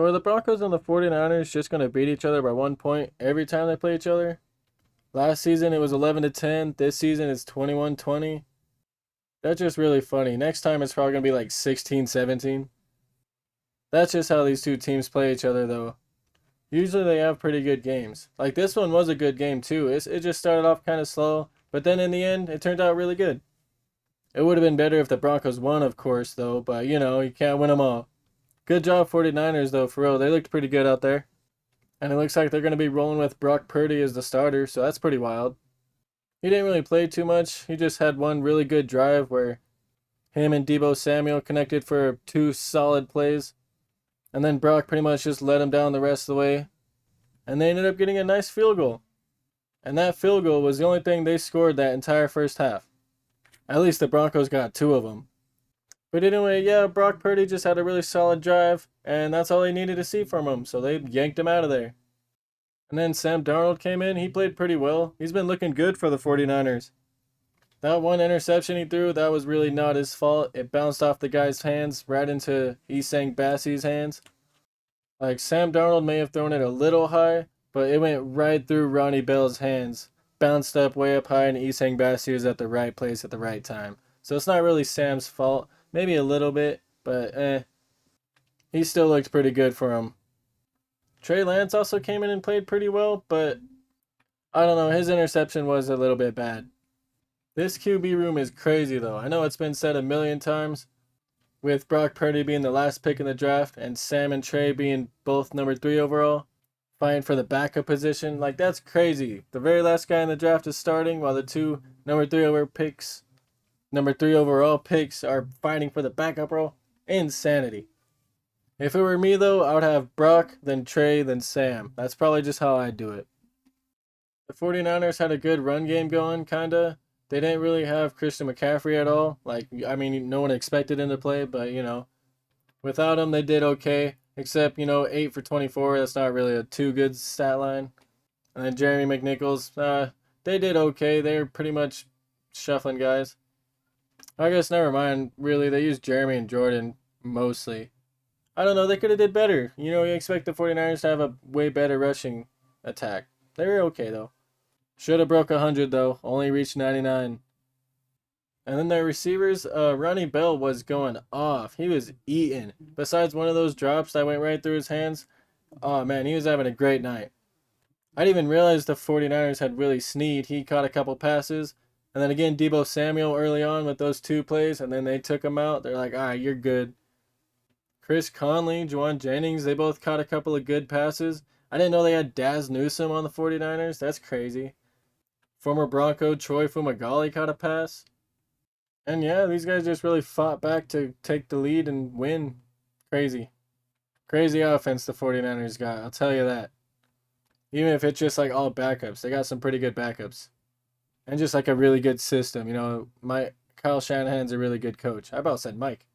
So are the Broncos and the 49ers just going to beat each other by 1 point every time they play each other? Last season it was 11-10. This season it's 21-20. That's just really funny. Next time it's probably going to be like 16-17. That's just how these two teams play each other though. Usually they have pretty good games. Like this one was a good game too. It just started off kind of slow, but then in the end it turned out really good. It would have been better if the Broncos won, of course, though, but you can't win them all. Good job 49ers though, for real. They looked pretty good out there. And it looks like they're going to be rolling with Brock Purdy as the starter, so that's pretty wild. He didn't really play too much. He just had one really good drive where him and Debo Samuel connected for two solid plays. And then Brock pretty much just let him down the rest of the way. And they ended up getting a nice field goal. And that field goal was the only thing they scored that entire first half. At least the Broncos got two of them. But anyway, yeah, Brock Purdy just had a really solid drive, and that's all they needed to see from him, so they yanked him out of there. And then Sam Darnold came in. He played pretty well. He's been looking good for the 49ers. That one interception he threw, that was really not his fault. It bounced off the guy's hands right into Isang Bassey's hands. Like, Sam Darnold may have thrown it a little high, but it went right through Ronnie Bell's hands. Bounced up way up high, and Isang Bassey was at the right place at the right time. So it's not really Sam's fault. Maybe a little bit, but he still looked pretty good for him. Trey Lance also came in and played pretty well, but I don't know, his interception was a little bit bad. This QB room is crazy though. I know it's been said a million times, with Brock Purdy being the last pick in the draft and Sam and Trey being both number 3 overall, fighting for the backup position. Like, that's crazy. The very last guy in the draft is starting while the two number 3 overall picks are fighting for the backup role. Insanity. If it were me though, I would have Brock, then Trey, then Sam. That's probably just how I'd do it. The 49ers had a good run game going, kinda. They didn't really have Christian McCaffrey at all. Like, I mean, no one expected him to play, but without him they did okay. Except, 8 for 24, that's not really a too good stat line. And then Jeremy McNichols, they did okay. They're pretty much shuffling guys. I guess never mind, really. They used Jeremy and Jordan mostly. I don't know, they could have did better. You expect the 49ers to have a way better rushing attack. They were okay, though. Should have broke 100, though. Only reached 99. And then their receivers, Ronnie Bell was going off. He was eating. Besides one of those drops that went right through his hands, oh man, he was having a great night. I didn't even realize the 49ers had Willie Snead. He caught a couple passes. And then again, Debo Samuel early on with those 2 plays, and then they took him out. They're like, all right, you're good. Chris Conley, Juwan Jennings, they both caught a couple of good passes. I didn't know they had Daz Newsome on the 49ers. That's crazy. Former Bronco Troy Fumagalli caught a pass. And yeah, these guys just really fought back to take the lead and win. Crazy. Crazy offense the 49ers got, I'll tell you that. Even if it's just like all backups, they got some pretty good backups. And just like a really good system. Kyle Shanahan's a really good coach. I about said Mike.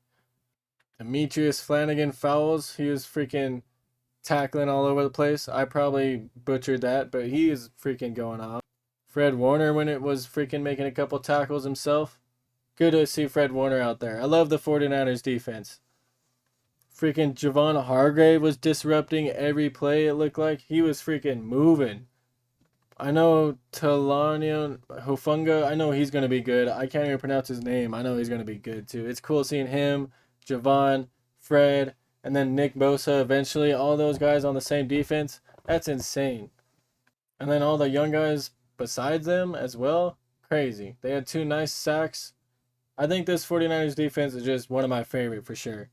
Demetrius Flanagan fouls. He was freaking tackling all over the place. I probably butchered that, but he is freaking going off. Fred Warner when it was freaking making a couple tackles himself. Good to see Fred Warner out there. I love the 49ers defense. Freaking Javon Hargrave was disrupting every play, it looked like. He was freaking moving. I know Talanian Hufunga, I know he's going to be good. I can't even pronounce his name. I know he's going to be good too. It's cool seeing him, Javon, Fred, and then Nick Bosa eventually. All those guys on the same defense. That's insane. And then all the young guys besides them as well. Crazy. They had 2 nice sacks. I think this 49ers defense is just one of my favorite for sure.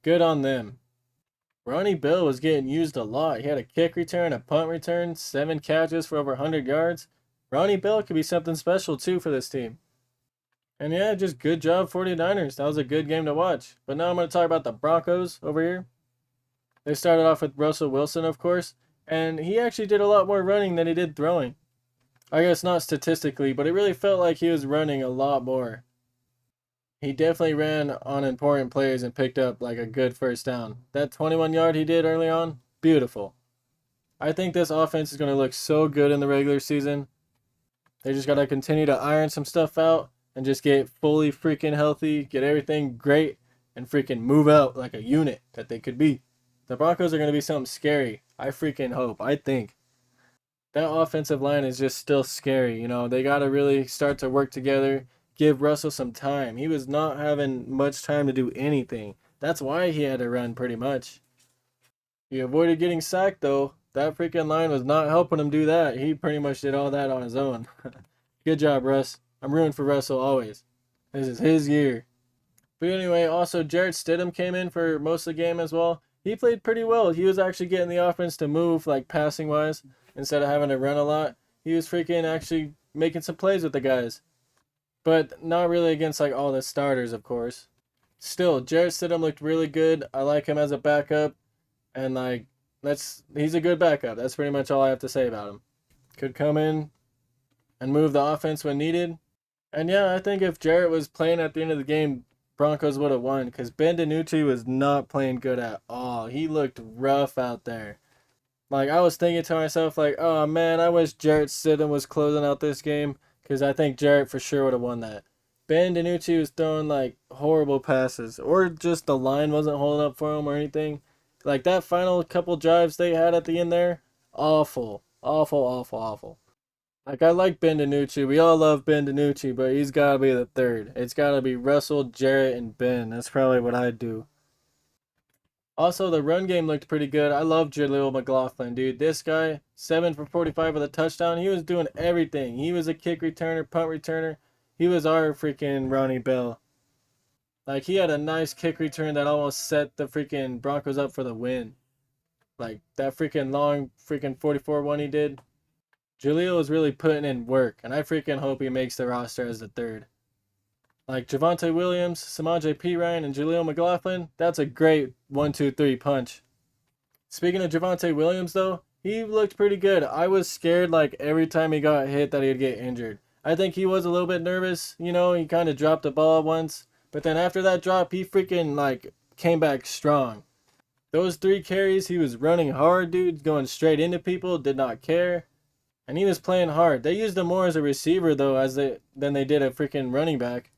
Good on them. Ronnie Bell was getting used a lot. He had a kick return, a punt return, 7 catches for over 100 yards. Ronnie Bell could be something special too for this team. And yeah, just good job 49ers. That was a good game to watch. But now I'm going to talk about the Broncos over here. They started off with Russell Wilson, of course. And he actually did a lot more running than he did throwing. I guess not statistically, but it really felt like he was running a lot more. He definitely ran on important plays and picked up like a good first down. That 21-yard he did early on, beautiful. I think this offense is going to look so good in the regular season. They just got to continue to iron some stuff out and just get fully freaking healthy, get everything great, and freaking move out like a unit that they could be. The Broncos are going to be something scary. I freaking hope. I think. That offensive line is just still scary. You know, they got to really start to work together, give Russell some time. He was not having much time to do anything. That's why he had to run pretty much. He avoided getting sacked, though. That freaking line was not helping him do that. He pretty much did all that on his own. Good job, Russ. I'm rooting for Russell always. This is his year. But anyway, also Jarrett Stidham came in for most of the game as well. He played pretty well. He was actually getting the offense to move, like passing wise, instead of having to run a lot. He was freaking actually making some plays with the guys. But not really against like all the starters, of course. Still, Jarrett Stidham looked really good. I like him as a backup. And like he's a good backup. That's pretty much all I have to say about him. Could come in and move the offense when needed. And yeah, I think if Jarrett was playing at the end of the game, Broncos would have won because Ben DiNucci was not playing good at all. He looked rough out there. Like I was thinking to myself, like, oh man, I wish Jarrett Stidham was closing out this game because I think Jarrett for sure would have won that. Ben DiNucci was throwing like horrible passes, or just the line wasn't holding up for him or anything. Like that final couple drives they had at the end there, awful, awful, awful, awful. Like I like Ben DiNucci. We all love Ben DiNucci, but he's got to be the third. It's got to be Russell, Jarrett, and Ben. That's probably what I'd do. Also, the run game looked pretty good. I love Jaleel McLaughlin, dude. This guy, 7 for 45 with a touchdown. He was doing everything. He was a kick returner, punt returner. He was our freaking Ronnie Bell. Like, he had a nice kick return that almost set the freaking Broncos up for the win. Like, that freaking long freaking 44 one he did. Jaleel is really putting in work, and I freaking hope he makes the roster as the third. Like Javonte Williams, Samaje Perine, and Jaleel McLaughlin, that's a great 1-2-3 punch. Speaking of Javonte Williams, though, he looked pretty good. I was scared like every time he got hit that he'd get injured. I think he was a little bit nervous. You know, he kind of dropped the ball once, but then after that drop, he freaking like came back strong. Those 3 carries, he was running hard, dude, going straight into people, did not care. And he was playing hard. They used him more as a receiver though, than they did a freaking running back.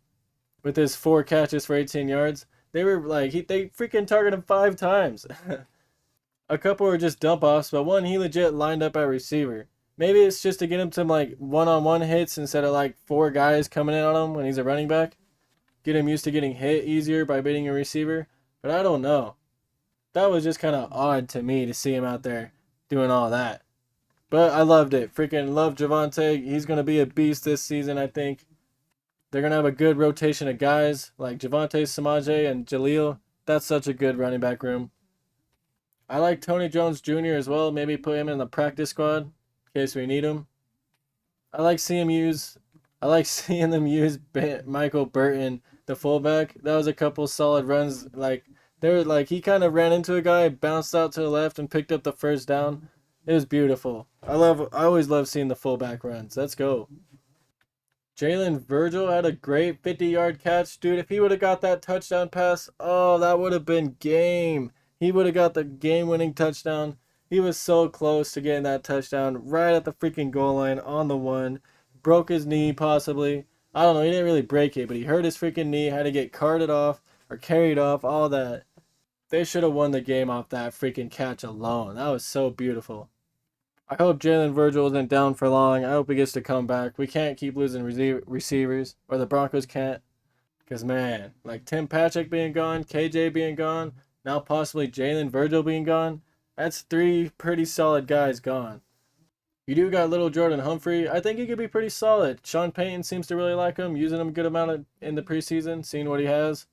With his 4 catches for 18 yards, they were like they freaking targeted him 5 times. A couple were just dump offs, but one he legit lined up at receiver. Maybe it's just to get him some like one-on-one hits instead of like 4 guys coming in on him when he's a running back. Get him used to getting hit easier by beating a receiver. But I don't know. That was just kind of odd to me to see him out there doing all that. But I loved it. Freaking love Javonte. He's going to be a beast this season, I think. They're going to have a good rotation of guys like Javonte, Samaje, and Jaleel. That's such a good running back room. I like Tony Jones Jr. as well. Maybe put him in the practice squad in case we need him. I like seeing them use Michael Burton, the fullback. That was a couple solid runs. Like they were like he kind of ran into a guy, bounced out to the left, and picked up the first down. It was beautiful. I always love seeing the fullback runs. Let's go. Jalen Virgil had a great 50-yard catch. Dude, if he would have got that touchdown pass, oh, that would have been game. He would have got the game-winning touchdown. He was so close to getting that touchdown right at the freaking goal line on the one. Broke his knee, possibly. I don't know. He didn't really break it, but he hurt his freaking knee, had to get carted off or carried off, all that. They should have won the game off that freaking catch alone. That was so beautiful. I hope Jalen Virgil isn't down for long. I hope he gets to come back. We can't keep losing receivers, or the Broncos can't. Because, man, like Tim Patrick being gone, KJ being gone, now possibly Jalen Virgil being gone, that's 3 pretty solid guys gone. You do got little Jordan Humphrey. I think he could be pretty solid. Sean Payton seems to really like him, using him a good amount in the preseason, seeing what he has.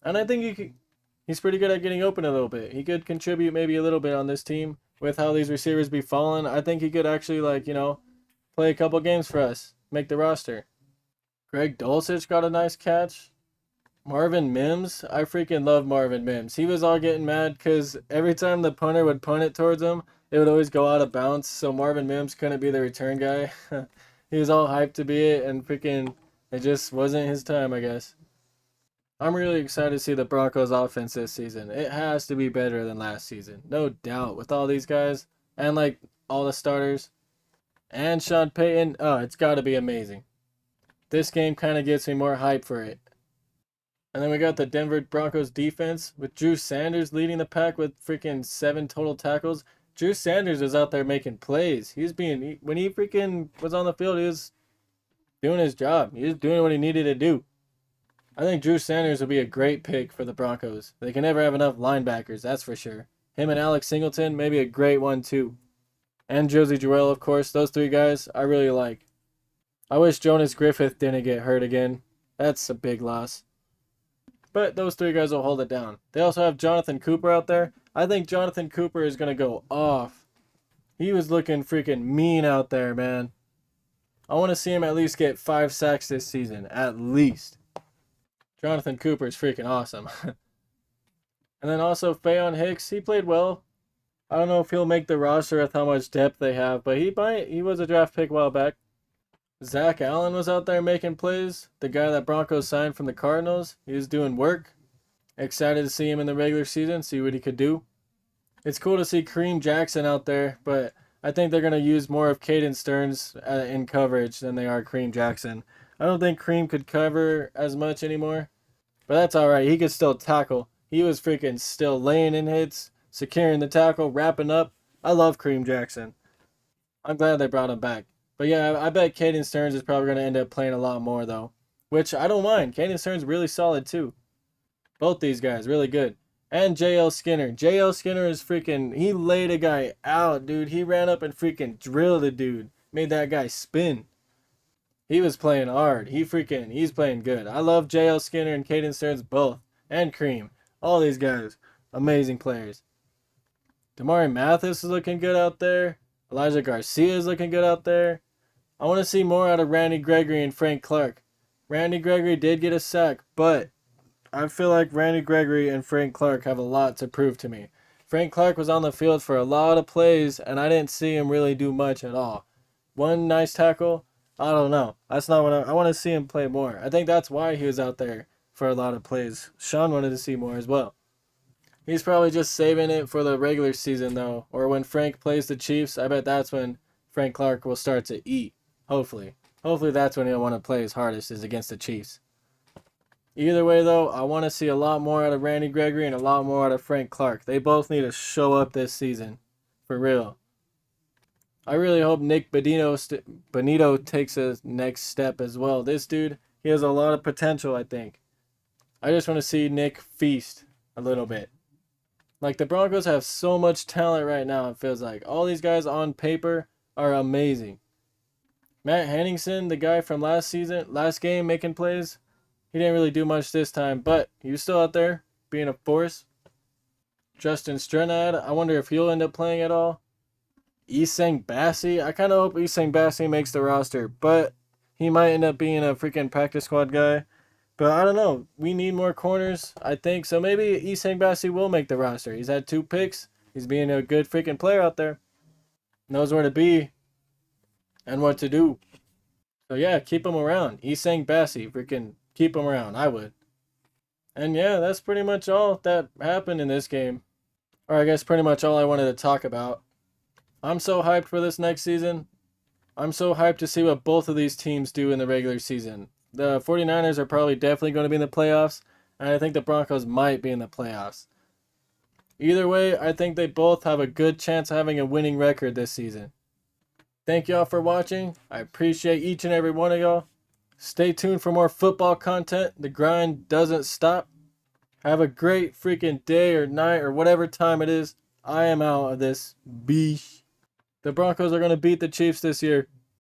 And I think he's pretty good at getting open a little bit. He could contribute maybe a little bit on this team with how these receivers be falling. I think he could actually, like, play a couple games for us, make the roster. Greg Dulcich got a nice catch. Marvin Mims, I freaking love Marvin Mims. He was all getting mad because every time the punter would punt it towards him, it would always go out of bounds, so Marvin Mims couldn't be the return guy. He was all hyped to be it, and freaking, it just wasn't his time, I guess. I'm really excited to see the Broncos offense this season. It has to be better than last season. No doubt. With all these guys and like all the starters and Sean Payton, oh, it's got to be amazing. This game kind of gets me more hype for it. And then we got the Denver Broncos defense with Drew Sanders leading the pack with freaking 7 total tackles. Drew Sanders is out there making plays. When he freaking was on the field, he was doing his job. He was doing what he needed to do. I think Drew Sanders would be a great pick for the Broncos. They can never have enough linebackers, that's for sure. Him and Alex Singleton, maybe a great one too. And Josie Jewell, of course. Those 3 guys I really like. I wish Jonas Griffith didn't get hurt again. That's a big loss. But those 3 guys will hold it down. They also have Jonathan Cooper out there. I think Jonathan Cooper is going to go off. He was looking freaking mean out there, man. I want to see him at least get 5 sacks this season. At least. Jonathan Cooper is freaking awesome. And then also Faion Hicks. He played well. I don't know if he'll make the roster with how much depth they have, but he might. He was a draft pick a while back. Zach Allen was out there making plays. The guy that Broncos signed from the Cardinals. He was doing work. Excited to see him in the regular season, see what he could do. It's cool to see Kareem Jackson out there, but I think they're going to use more of Caden Stearns in coverage than they are Kareem Jackson. I don't think Kareem could cover as much anymore, but that's alright. He could still tackle. He was freaking still laying in hits, securing the tackle, wrapping up. I love Kareem Jackson. I'm glad they brought him back. But yeah, I bet Caden Stearns is probably going to end up playing a lot more, though. Which I don't mind. Caden Stearns really solid, too. Both these guys, really good. And J.L. Skinner. J.L. Skinner is freaking... He laid a guy out, dude. He ran up and freaking drilled a dude. Made that guy spin. He was playing hard. He's playing good. I love J.L. Skinner and Caden Stearns both. And Cream. All these guys. Amazing players. Damari Mathis is looking good out there. Elijah Garcia is looking good out there. I want to see more out of Randy Gregory and Frank Clark. Randy Gregory did get a sack, but I feel like Randy Gregory and Frank Clark have a lot to prove to me. Frank Clark was on the field for a lot of plays, and I didn't see him really do much at all. One nice tackle, I don't know. That's not what I want to see him play more. I think that's why he was out there for a lot of plays. Sean wanted to see more as well. He's probably just saving it for the regular season, though. Or when Frank plays the Chiefs, I bet that's when Frank Clark will start to eat. Hopefully. Hopefully that's when he'll want to play his hardest, is against the Chiefs. Either way, though, I want to see a lot more out of Randy Gregory and a lot more out of Frank Clark. They both need to show up this season. For real. I really hope Nick Bonito takes a next step as well. This dude, he has a lot of potential, I think. I just want to see Nick feast a little bit. Like, the Broncos have so much talent right now, it feels like. All these guys on paper are amazing. Matt Henningsen, the guy from last game making plays, he didn't really do much this time, but he was still out there being a force. Justin Strenad, I wonder if he'll end up playing at all. Isang Bassi, I kind of hope Isang Bassi makes the roster, but he might end up being a freaking practice squad guy. But I don't know. We need more corners, I think. So maybe Isang Bassi will make the roster. He's had 2 picks. He's being a good freaking player out there. Knows where to be and what to do. So yeah, keep him around. Isang Bassi, freaking keep him around. I would. And yeah, that's pretty much all that happened in this game. Or I guess pretty much all I wanted to talk about. I'm so hyped for this next season. I'm so hyped to see what both of these teams do in the regular season. The 49ers are probably definitely going to be in the playoffs, and I think the Broncos might be in the playoffs. Either way, I think they both have a good chance of having a winning record this season. Thank y'all for watching. I appreciate each and every one of y'all. Stay tuned for more football content. The grind doesn't stop. Have a great freaking day or night or whatever time it is. I am out of this beach. The Broncos are going to beat the Chiefs this year.